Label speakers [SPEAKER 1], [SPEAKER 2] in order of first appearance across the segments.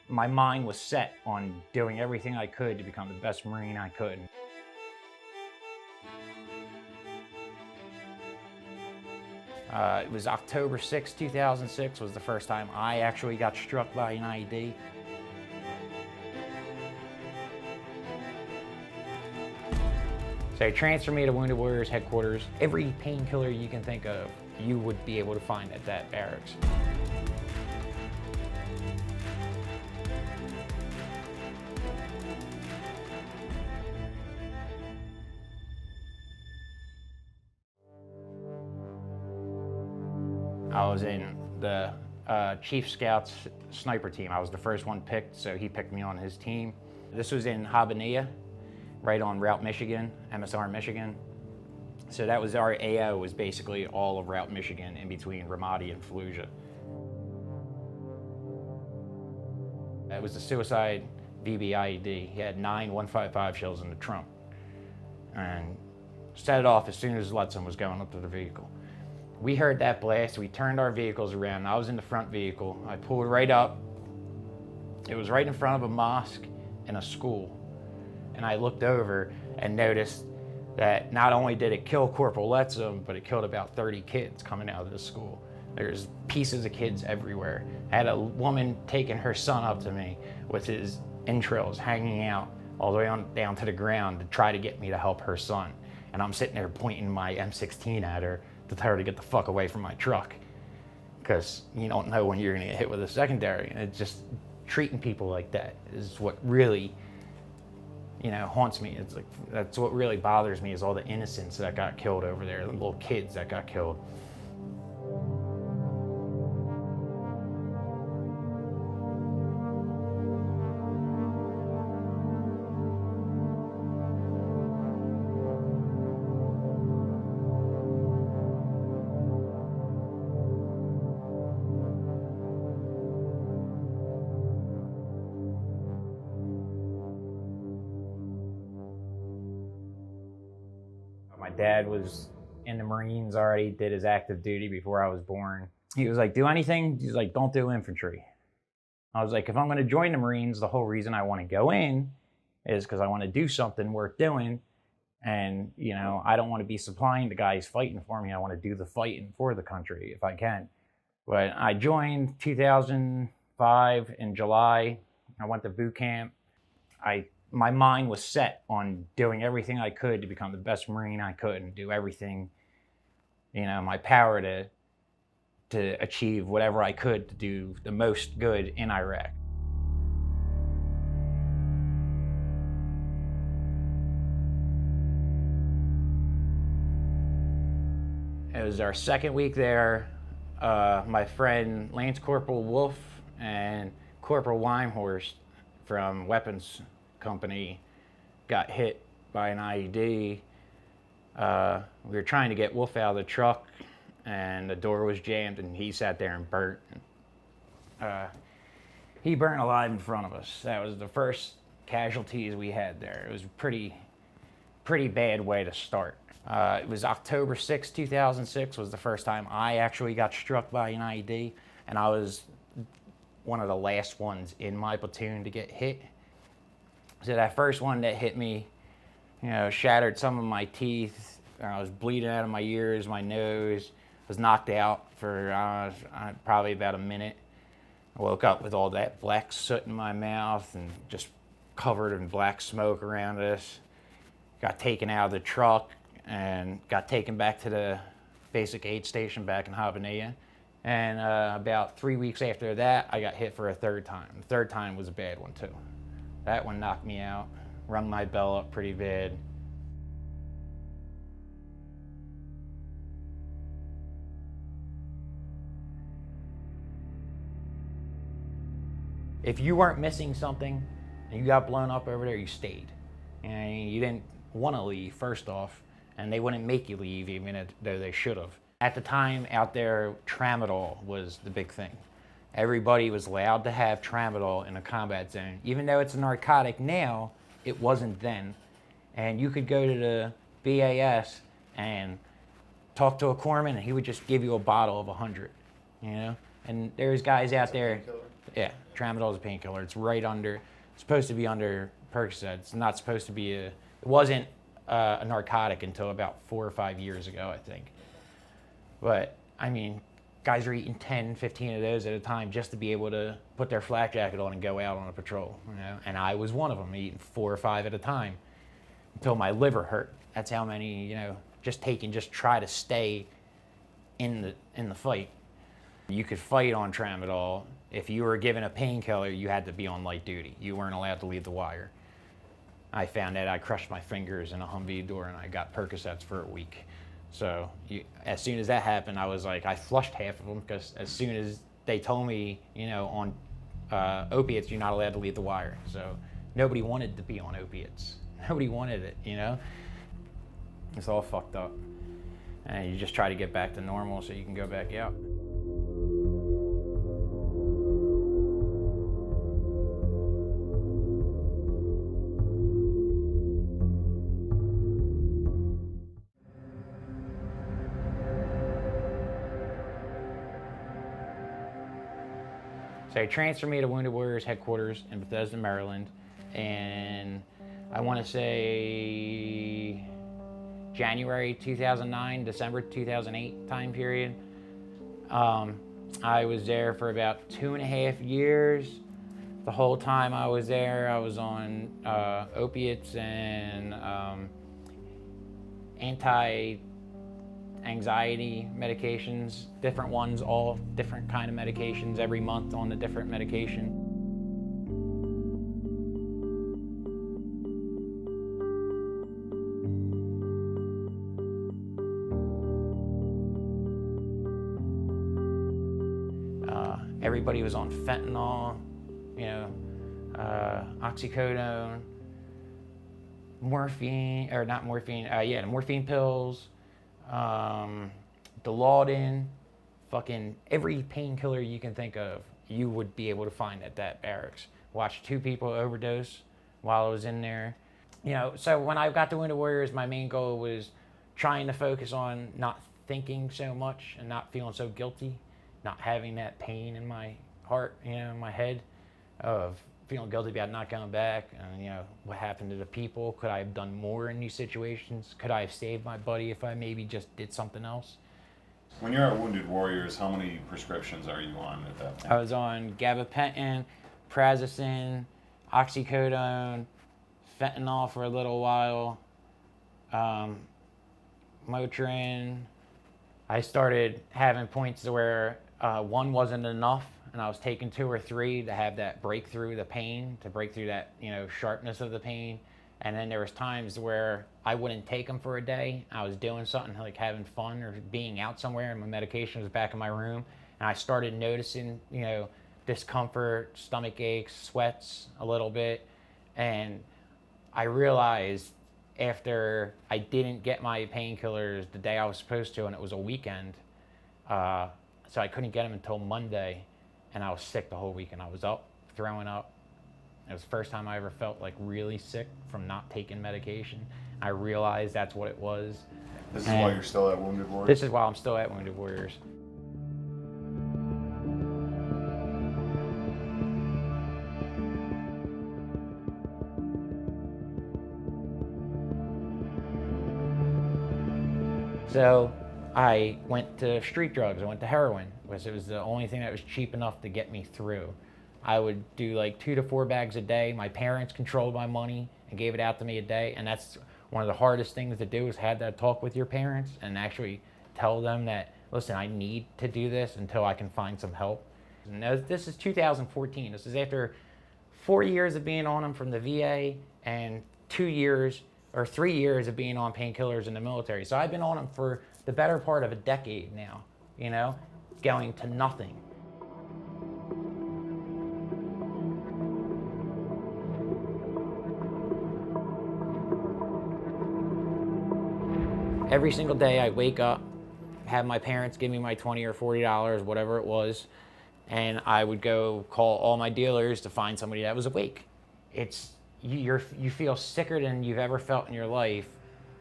[SPEAKER 1] My mind was set on doing everything I could to become the best Marine I could. It was October 6, 2006 was the first time I actually got struck by an IED. So they transferred me to Wounded Warriors headquarters. Every painkiller you can think of, you would be able to find at that barracks. I was in the Chief Scouts sniper team. I was the first one picked, so he picked me on his team. This was in Habanilla, right on Route Michigan, MSR Michigan. So that was our AO, was basically all of Route Michigan in between Ramadi and Fallujah. It was a suicide VB-IED. He had 9 155 shells in the trunk and set it off as soon as Lutsen was going up to the vehicle. We heard that blast, we turned our vehicles around. I was in the front vehicle. I pulled right up. It was right in front of a mosque and a school. And I looked over and noticed that not only did it kill Corporal Lutsen, but it killed about 30 kids coming out of the school. There's pieces of kids everywhere. I had a woman taking her son up to me with his entrails hanging out all the way on down to the ground to try to get me to help her son. And I'm sitting there pointing my M16 at her to tell her to get the fuck away from my truck, because you don't know when you're gonna get hit with a secondary. And it's just treating people like that is what really, haunts me. It's like, that's what really bothers me, is all the innocents that got killed over there, the little kids that got killed. My dad was in the Marines already, did his active duty before I was born. He was like, do anything? He's like, don't do infantry. I was like, if I'm gonna join the Marines, the whole reason I wanna go in is because I wanna do something worth doing. And, I don't wanna be supplying the guys fighting for me. I wanna do the fighting for the country if I can. But I joined 2005 in July. I went to boot camp. My mind was set on doing everything I could to become the best Marine I could and do everything, my power to achieve whatever I could to do the most good in Iraq. It was our second week there. My friend Lance Corporal Wolf and Corporal Weimhorst from Weapons Company got hit by an IED. We were trying to get Wolf out of the truck, and the door was jammed, and he sat there and burnt. He burnt alive in front of us. That was the first casualties we had there. It was a pretty bad way to start. It was October 6, 2006 was the first time I actually got struck by an IED, and I was one of the last ones in my platoon to get hit. So that first one that hit me, shattered some of my teeth. I was bleeding out of my ears, my nose. Was knocked out for probably about a minute. I woke up with all that black soot in my mouth and just covered in black smoke around us. Got taken out of the truck and got taken back to the basic aid station back in Habanilla. And about 3 weeks after that, I got hit for a third time. The third time was a bad one too. That one knocked me out, rung my bell up pretty bad. If you weren't missing something and you got blown up over there, you stayed. And you didn't want to leave, first off, and they wouldn't make you leave even though they should have. At the time out there, tramadol was the big thing. Everybody was allowed to have tramadol in a combat zone. Even though it's a narcotic now, it wasn't then. And you could go to the BAS and talk to a corpsman and he would just give you a bottle of 100, And there's guys out there, Yeah, tramadol is a painkiller. It's right under, it's supposed to be under Percocet. It's not supposed to be it wasn't a narcotic until about 4 or 5 years ago, I think. But, I mean, guys are eating 10, 15 of those at a time just to be able to put their flak jacket on and go out on a patrol, you know? And I was one of them, eating 4 or 5 at a time until my liver hurt. That's how many, you know, just try to stay in the fight. You could fight on tramadol. If you were given a painkiller, you had to be on light duty. You weren't allowed to leave the wire. I found that I crushed my fingers in a Humvee door and I got Percocets for a week. So as soon as that happened, I was like, I flushed half of them because as soon as they told me, you know, on opiates, you're not allowed to leave the wire. So nobody wanted to be on opiates. Nobody wanted it, you know? It's all fucked up. And you just try to get back to normal so you can go back out. So they transferred me to Wounded Warriors headquarters in Bethesda, Maryland, and I want to say January 2009, December 2008 time period. I was there for about 2.5 years. The whole time I was there, I was on opiates and anti-anxiety medications, different ones, all different kind of medications, every month on a different medication. Everybody was on fentanyl, you know, oxycodone, morphine, or not morphine, the morphine pills, Dilaudid, fucking every painkiller you can think of, you would be able to find at that barracks. Watched 2 people overdose while I was in there. You know, so when I got to Wounded Warriors, my main goal was trying to focus on not thinking so much and not feeling so guilty, not having that pain in my heart, you know, in my head of feeling guilty about not going back, and, you know, what happened to the people. Could I have done more in these situations? Could I have saved my buddy if I maybe just did something else?
[SPEAKER 2] When you're at Wounded Warriors, how many prescriptions are you on at that point?
[SPEAKER 1] I was on gabapentin, prazosin, oxycodone, fentanyl for a little while, Motrin. I started having points where 1 wasn't enough, and I was taking 2 or 3 to have that breakthrough the pain, to break through that, you know, sharpness of the pain. And then there was times where I wouldn't take them for a day. I was doing something like having fun or being out somewhere, and my medication was back in my room, and I started noticing, you know, discomfort, stomach aches, sweats a little bit, and I realized after I didn't get my painkillers the day I was supposed to, and it was a weekend, so I couldn't get them until Monday, and I was sick the whole weekend. I was up, throwing up. It was the first time I ever felt like really sick from not taking medication. I realized that's what it was.
[SPEAKER 2] This is why you're still at Wounded Warriors?
[SPEAKER 1] This is why I'm still at Wounded Warriors. So I went to street drugs. I went to heroin because it was the only thing that was cheap enough to get me through. I would do like 2 to 4 bags a day. My parents controlled my money and gave it out to me a day. And that's one of the hardest things to do, is have that talk with your parents and actually tell them that, listen, I need to do this until I can find some help. And this is 2014. This is after 4 years of being on them from the VA and 2 years or 3 years of being on painkillers in the military. So I've been on them for the better part of a decade now, you know, going to nothing. Every single day I wake up, have my parents give me my $20 or $40, whatever it was, and I would go call all my dealers to find somebody that was awake. You feel sicker than you've ever felt in your life,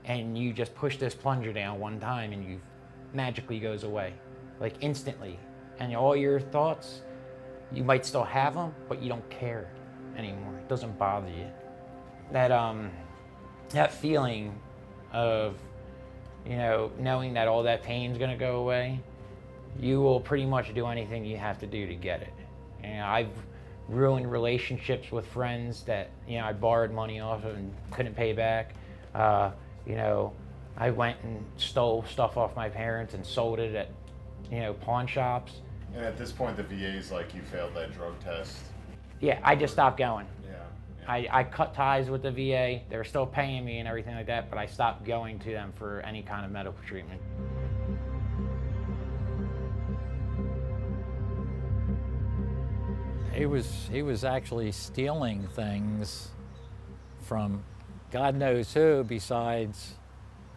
[SPEAKER 1] and you just push this plunger down one time and you magically goes away, like instantly. And all your thoughts, You might still have them, but you don't care anymore. It doesn't bother you. That feeling of, knowing that all that pain's gonna go away, you will pretty much do anything you have to do to get it. I've ruined relationships with friends that, I borrowed money off of and couldn't pay back. I went and stole stuff off my parents and sold it at, pawn shops.
[SPEAKER 2] And at this point, the VA's like, you failed that drug test.
[SPEAKER 1] Yeah, I just stopped going.
[SPEAKER 2] Yeah.
[SPEAKER 1] I cut ties with the VA. They were still paying me and everything like that, but I stopped going to them for any kind of medical treatment.
[SPEAKER 3] He was actually stealing things from God knows who besides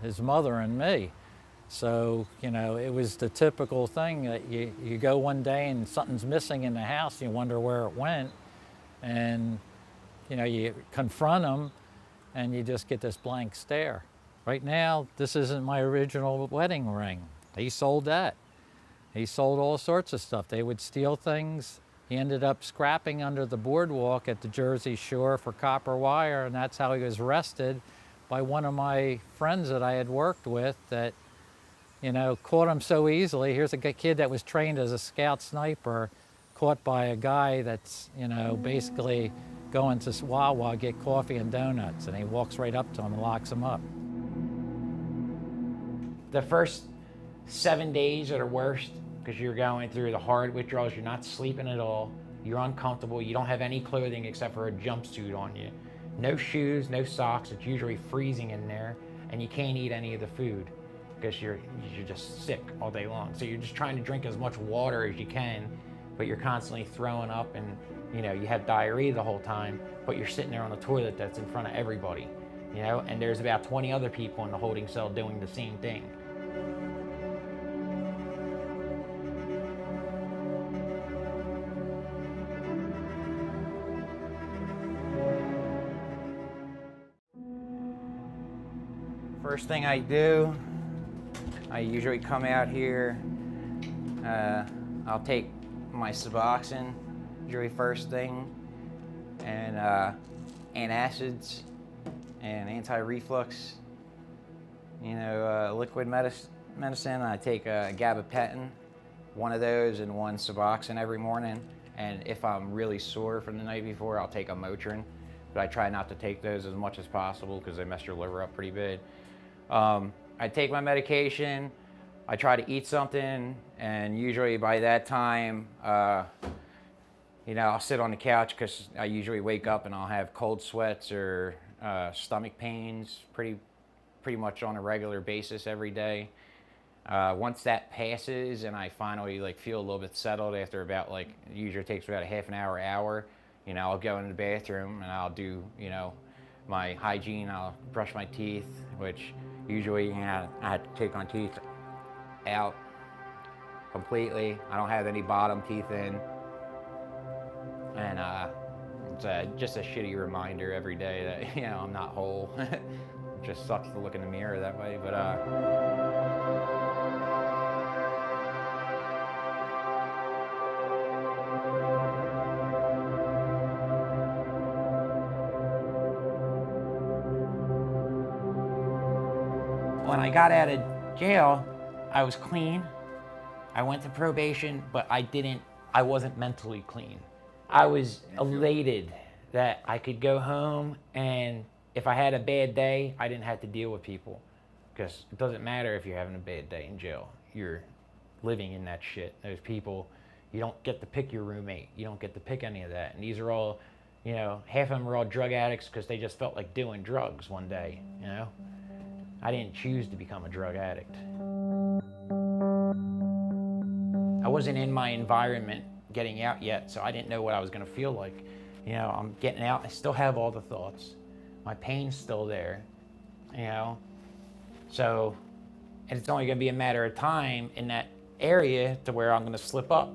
[SPEAKER 3] his mother and me. So, it was the typical thing that you go one day and something's missing in the house, you wonder where it went, and you confront him and you just get this blank stare. Right now, this isn't my original wedding ring. He sold that. He sold all sorts of stuff. They would steal things. He ended up scrapping under the boardwalk at the Jersey Shore for copper wire, and that's how he was arrested by one of my friends that I had worked with that, caught him so easily. Here's a kid that was trained as a scout sniper, caught by a guy that's, basically going to Wawa, get coffee and donuts, and he walks right up to him and locks him up.
[SPEAKER 1] The first 7 days are the worst because you're going through the hard withdrawals. You're not sleeping at all. You're uncomfortable. You don't have any clothing except for a jumpsuit on you. No shoes, no socks. It's usually freezing in there, and you can't eat any of the food because you're just sick all day long. So you're just trying to drink as much water as you can, but you're constantly throwing up, and you have diarrhea the whole time, but you're sitting there on the toilet that's in front of everybody, and there's about 20 other people in the holding cell doing the same thing. First thing I do, I usually come out here, I'll take my Suboxone, usually first thing, and antacids and anti-reflux, liquid medicine. I take gabapentin, one of those and one Suboxone every morning, and if I'm really sore from the night before, I'll take a Motrin, but I try not to take those as much as possible because they mess your liver up pretty bad. I take my medication, I try to eat something, and usually by that time, I'll sit on the couch because I usually wake up and I'll have cold sweats or stomach pains pretty much on a regular basis every day. Once that passes and I finally feel a little bit settled after about it usually takes about a half an hour, I'll go in the bathroom and I'll do, my hygiene. I'll brush my teeth, which usually I have to take my teeth out completely. I don't have any bottom teeth in. And it's just a shitty reminder every day that, I'm not whole. It just sucks to look in the mirror that way, but when I got out of jail, I was clean. I went to probation, but I wasn't mentally clean. I was elated that I could go home, and if I had a bad day, I didn't have to deal with people, because it doesn't matter if you're having a bad day in jail. You're living in that shit. Those people, you don't get to pick your roommate. You don't get to pick any of that. And these are all, half of them are all drug addicts because they just felt like doing drugs one day, I didn't choose to become a drug addict. I wasn't in my environment getting out yet, so I didn't know what I was gonna feel like. I'm getting out, I still have all the thoughts. My pain's still there, So, and it's only gonna be a matter of time in that area to where I'm gonna slip up.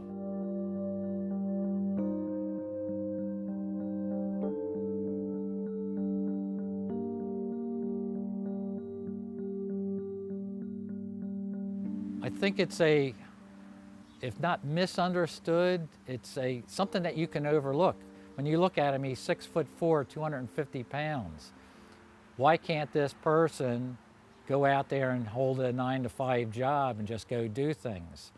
[SPEAKER 3] I think it's a if not misunderstood, it's something that you can overlook. When you look at him, he's 6'4", 250 pounds. Why can't this person go out there and hold a 9-to-5 job and just go do things?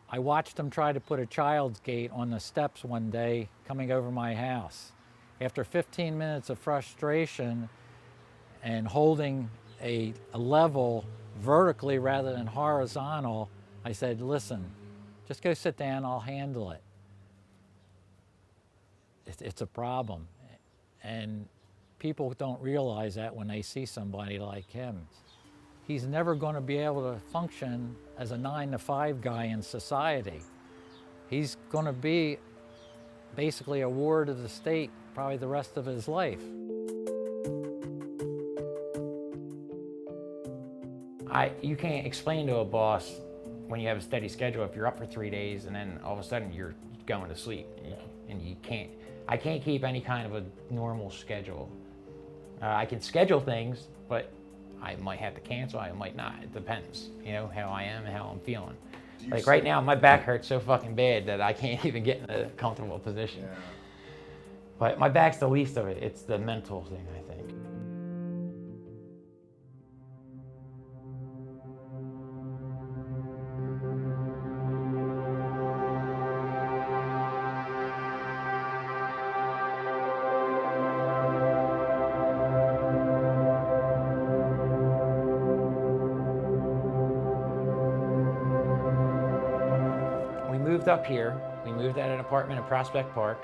[SPEAKER 3] I watched him try to put a child's gate on the steps one day coming over my house. After 15 minutes of frustration and holding a level vertically rather than horizontal, I said, listen, just go sit down, I'll handle it. It's a problem. And people don't realize that when they see somebody like him. He's never going to be able to function as a 9-to-5 guy in society. He's going to be basically a ward of the state probably the rest of his life.
[SPEAKER 1] You can't explain to a boss when you have a steady schedule if you're up for 3 days and then all of a sudden you're going to sleep. And you can't, I can't keep any kind of a normal schedule. I can schedule things, but I might have to cancel, I might not. It depends, you know, how I am and how I'm feeling. Like right now, my back hurts so fucking bad that I can't even get in a comfortable position. Yeah. But my back's the least of it. It's the mental thing, I think. We moved up here. We moved at an apartment in Prospect Park.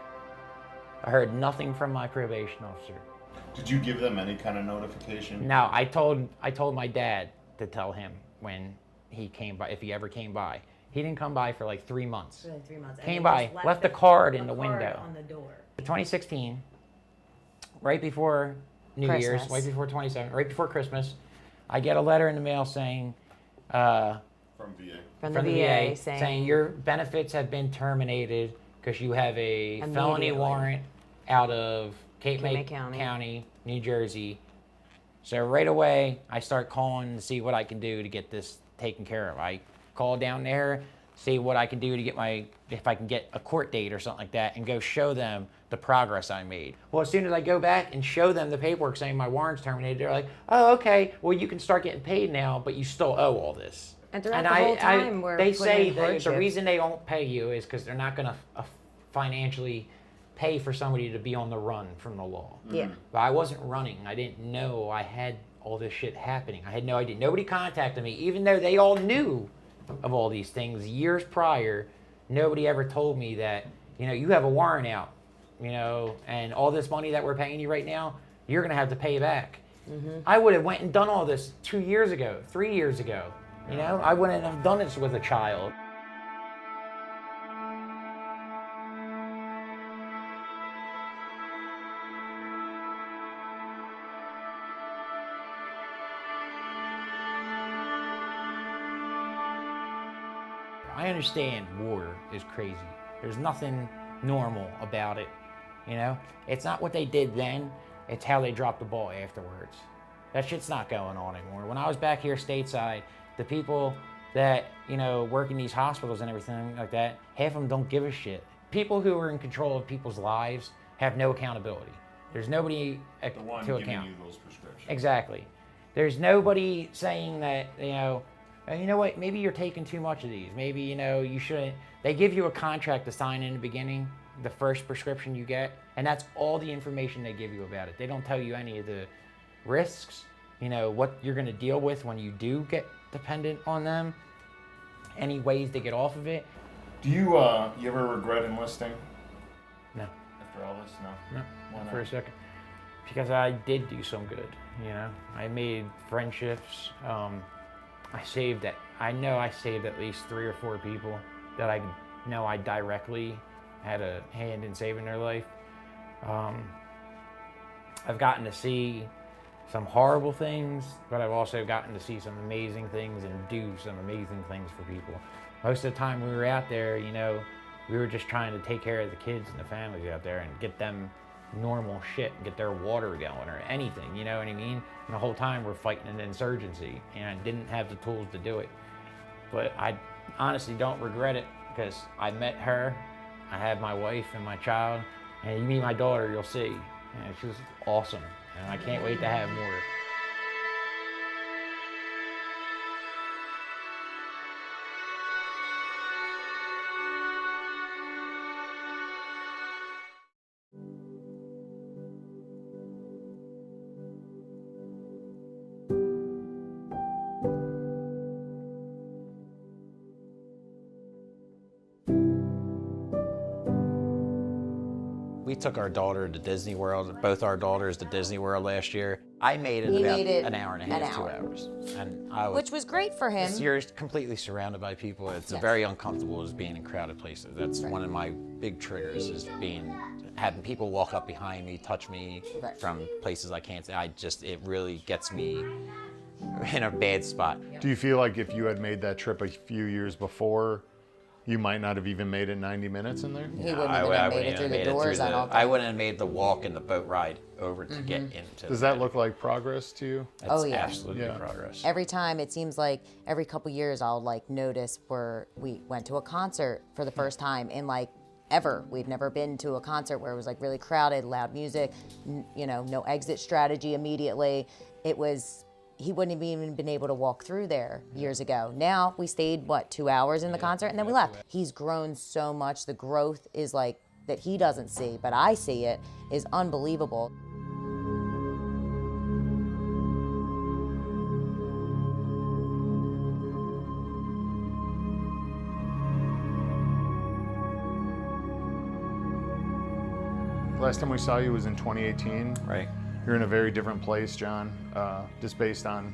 [SPEAKER 1] I heard nothing from my probation officer.
[SPEAKER 2] Did you give them any kind of notification?
[SPEAKER 1] No, I told my dad to tell him when he came by, if he ever came by. He didn't come by for like 3 months.
[SPEAKER 4] Really 3 months.
[SPEAKER 1] Came by, left a card in the window.
[SPEAKER 4] On the door.
[SPEAKER 1] 2016, right before New Year's, right before 27, right before Christmas, I get a letter in the mail saying,
[SPEAKER 2] from VA.
[SPEAKER 4] From the VA
[SPEAKER 1] saying your benefits have been terminated because you have a felony warrant out of Cape May County, New Jersey. So right away, I start calling to see what I can do to get this taken care of. I call down there, see what I can do to get if I can get a court date or something like that, and go show them the progress I made. Well, as soon as I go back and show them the paperwork saying my warrant's terminated, they're like, oh, okay, well, you can start getting paid now, but you still owe all this.
[SPEAKER 4] And throughout the whole time,
[SPEAKER 1] they say the reason they don't pay you is because they're not going to financially pay for somebody to be on the run from the law.
[SPEAKER 4] Yeah.
[SPEAKER 1] But I wasn't running. I didn't know I had all this shit happening. I had no idea. Nobody contacted me, even though they all knew of all these things years prior. Nobody ever told me that, you know, you have a warrant out, you know, and all this money that we're paying you right now, you're going to have to pay back. Mm-hmm. I would have went and done all this 2 years ago, 3 years ago. You know, I wouldn't have done this with a child. I understand war is crazy. There's nothing normal about it, you know? It's not what they did then, it's how they dropped the ball afterwards. That shit's not going on anymore. When I was back here stateside, the people that, you know, work in these hospitals and everything like that, half of them don't give a shit. People who are in control of people's lives have no accountability. There's nobody to account.
[SPEAKER 2] The one giving you those prescriptions.
[SPEAKER 1] Exactly. There's nobody saying that, you know what, maybe you're taking too much of these. Maybe, you know, you shouldn't. They give you a contract to sign in the beginning, the first prescription you get, and that's all the information they give you about it. They don't tell you any of the risks, you know, what you're going to deal with when you do get dependent on them, any ways to get off of it.
[SPEAKER 2] Do you you ever regret enlisting?
[SPEAKER 1] No.
[SPEAKER 2] After all this, no?
[SPEAKER 1] No,
[SPEAKER 2] why not?
[SPEAKER 1] For a second. Because I did do some good, you know. I made friendships. I know I saved at least 3 or 4 people that I know I directly had a hand in saving their life. I've gotten to see some horrible things, but I've also gotten to see some amazing things and do some amazing things for people. Most of the time we were out there, you know, we were just trying to take care of the kids and the families out there and get them normal shit, get their water going or anything, you know what I mean? And the whole time we're fighting an insurgency and I didn't have the tools to do it. But honestly don't regret it because I met her, I have my wife and my child, and you meet my daughter, you'll see. And she's awesome, and I can't wait to have more. We took our daughter to Disney World, both our daughters to Disney World last year. I made it in about an hour and a half, 2 hours. And
[SPEAKER 4] Which was great for him.
[SPEAKER 1] You're completely surrounded by people. It's very uncomfortable as being in crowded places. That's one of my big triggers is having people walk up behind me, touch me from places I can't see. It really gets me in a bad spot.
[SPEAKER 5] Do you feel like if you had made that trip a few years before, you might not have even made it 90 minutes in there?
[SPEAKER 4] He wouldn't have made it through the doors, I don't think.
[SPEAKER 1] I wouldn't have made the walk and the boat ride over to get into.
[SPEAKER 5] Does that look like progress to you?
[SPEAKER 4] Oh, yeah.
[SPEAKER 1] Absolutely progress.
[SPEAKER 4] Every time, it seems like every couple years I'll like notice where we went to a concert for the first time in like ever. We've never been to a concert where it was like really crowded, loud music, you know, no exit strategy immediately. He wouldn't have even been able to walk through there years ago. Now we stayed, 2 hours in the concert and then we left. He's grown so much. The growth is like that he doesn't see, but I see it, is unbelievable.
[SPEAKER 5] Last time we saw you was in 2018.
[SPEAKER 1] Right.
[SPEAKER 5] You're in a very different place, Jon, just based on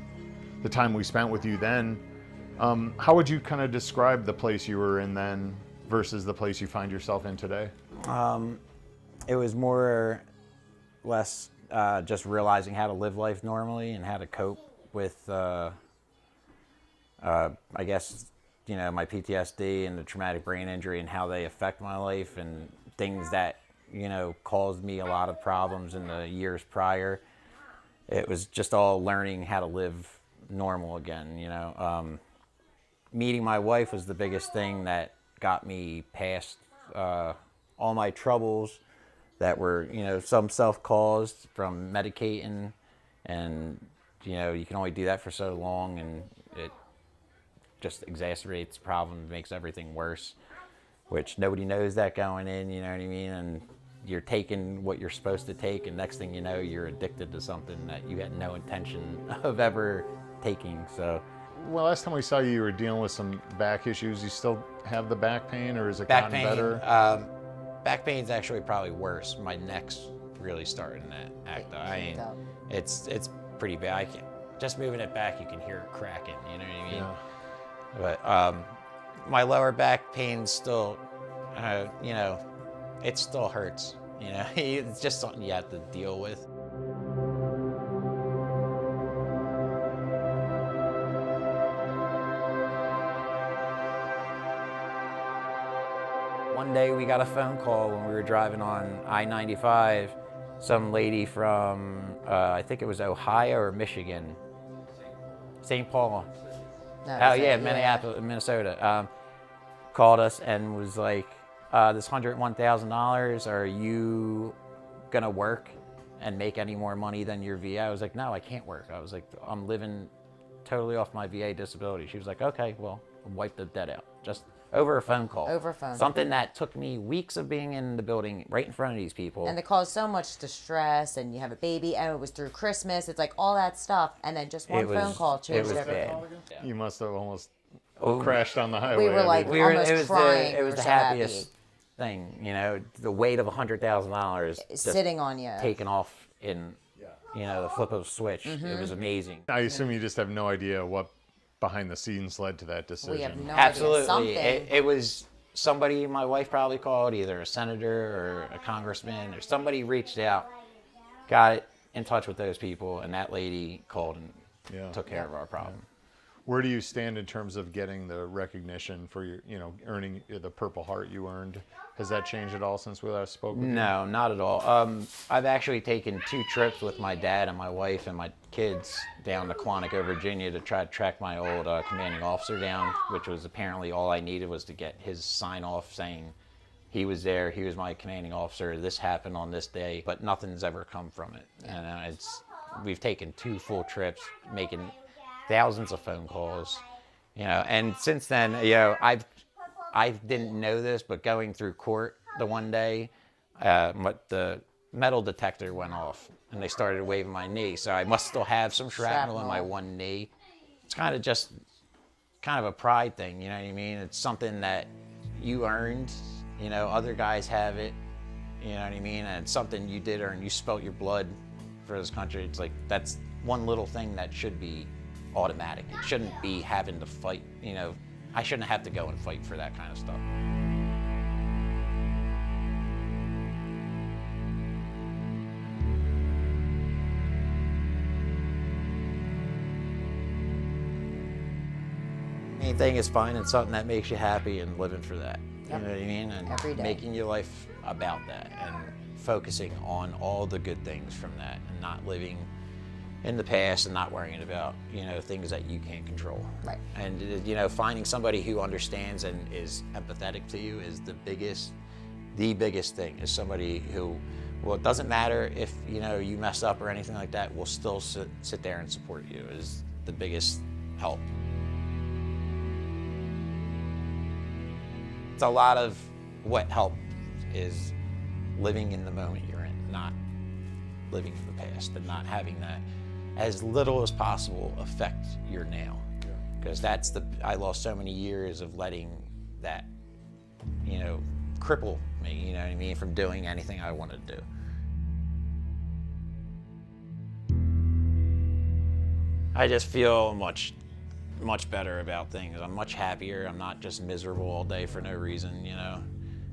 [SPEAKER 5] the time we spent with you then. How would you kind of describe the place you were in then versus the place you find yourself in today?
[SPEAKER 1] It was more or less just realizing how to live life normally and how to cope with, I guess, you know, my PTSD and the traumatic brain injury and how they affect my life and things that, you know, caused me a lot of problems in the years prior. It was just all learning how to live normal again, you know. Meeting my wife was the biggest thing that got me past all my troubles that were, you know, some self-caused from medicating, and, you know, you can only do that for so long, and it just exacerbates problems, makes everything worse, which nobody knows that going in, you know what I mean? And you're taking what you're supposed to take, and next thing you know, you're addicted to something that you had no intention of ever taking. So,
[SPEAKER 5] well, last time we saw you, you were dealing with some back issues. You still have the back pain, or is it gotten better?
[SPEAKER 1] Back pain's actually probably worse. My neck's really starting to act up. I mean, it's pretty bad. I can't, just moving it back, you can hear it cracking. You know what I mean?
[SPEAKER 5] Yeah.
[SPEAKER 1] But my lower back pain's still, you know, it still hurts. You know, it's just something you have to deal with. One day we got a phone call when we were driving on I-95. Some lady from, I think it was Ohio or Michigan, St. Paul.
[SPEAKER 4] No,
[SPEAKER 1] Minneapolis, Minnesota, called us and was like, this $101,000, are you gonna work and make any more money than your VA? I was like, no, I can't work. I was like, I'm living totally off my VA disability. She was like, okay, well, wipe the debt out. Just over a phone call.
[SPEAKER 4] Over a phone.
[SPEAKER 1] Something that took me weeks of being in the building right in front of these people.
[SPEAKER 4] And they caused so much distress, and you have a baby, and it was through Christmas. It's like all that stuff, and then just one phone call changed everything.
[SPEAKER 1] Bad.
[SPEAKER 5] You must have almost crashed on the highway.
[SPEAKER 4] We were like almost crying.
[SPEAKER 1] It was the happiest thing, you know, the weight of $100,000
[SPEAKER 4] sitting on you,
[SPEAKER 1] taken off in, you know, the flip of a switch. It was amazing.
[SPEAKER 5] I assume you just have no idea what behind the scenes led to that decision.
[SPEAKER 4] We have no
[SPEAKER 1] Absolutely.
[SPEAKER 4] idea. Something.
[SPEAKER 1] It was somebody my wife probably called, either a senator or a congressman, or somebody reached out, got in touch with those people, and that lady called and took care of our problem.
[SPEAKER 5] Where do you stand in terms of getting the recognition for your, earning the Purple Heart you earned? Has that changed at all since we last spoke with you?
[SPEAKER 1] No, not at all. I've actually taken 2 trips with my dad and my wife and my kids down to Quantico, Virginia to try to track my old commanding officer down, which was apparently all I needed was to get his sign off saying he was there, he was my commanding officer, this happened on this day, but nothing's ever come from it. And we've taken 2 full trips, making thousands of phone calls, and since then, I didn't know this, but going through court the one day, the metal detector went off and they started waving my knee. So I must still have some shrapnel in my one knee. It's kind of a pride thing, you know what I mean? It's something that you earned, other guys have it, you know what I mean? And it's something you did earn. You spilt your blood for this country. It's like, that's one little thing that should be automatic. It shouldn't be having to fight, I shouldn't have to go and fight for that kind of stuff. Main thing is finding something that makes you happy and living for that.
[SPEAKER 4] Yep.
[SPEAKER 1] You know what I mean? And
[SPEAKER 4] Every day.
[SPEAKER 1] Making your life about that and focusing on all the good things from that and not living in the past and not worrying about, things that you can't control.
[SPEAKER 4] Right.
[SPEAKER 1] And, finding somebody who understands and is empathetic to you is the biggest thing, is somebody who, well, it doesn't matter if, you mess up or anything like that, will still sit there and support you is the biggest help. It's a lot of what helped is living in the moment you're in, not living in the past, and not having that as little as possible affect your now. Because I lost so many years of letting that, cripple me, you know what I mean, from doing anything I wanted to do. I just feel much better about things. I'm much happier. I'm not just miserable all day for no reason,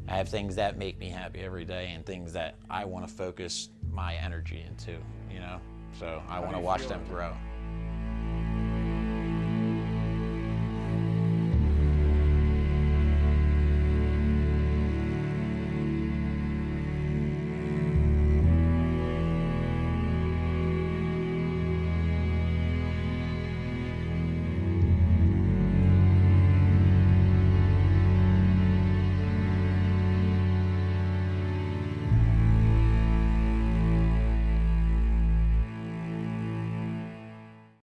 [SPEAKER 1] I have things that make me happy every day and things that I want to focus my energy into, So I want to watch them grow.